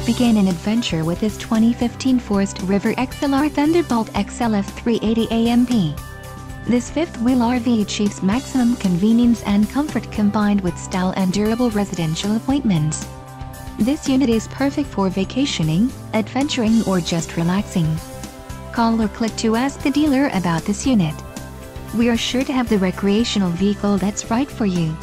begin an adventure with this 2015 Forest River XLR Thunderbolt XLF380AMP. This fifth-wheel RV achieves maximum convenience and comfort combined with style and durable residential appointments. This unit is perfect for vacationing, adventuring or just relaxing. Call or click to ask the dealer about this unit. We are sure to have the recreational vehicle that's right for you.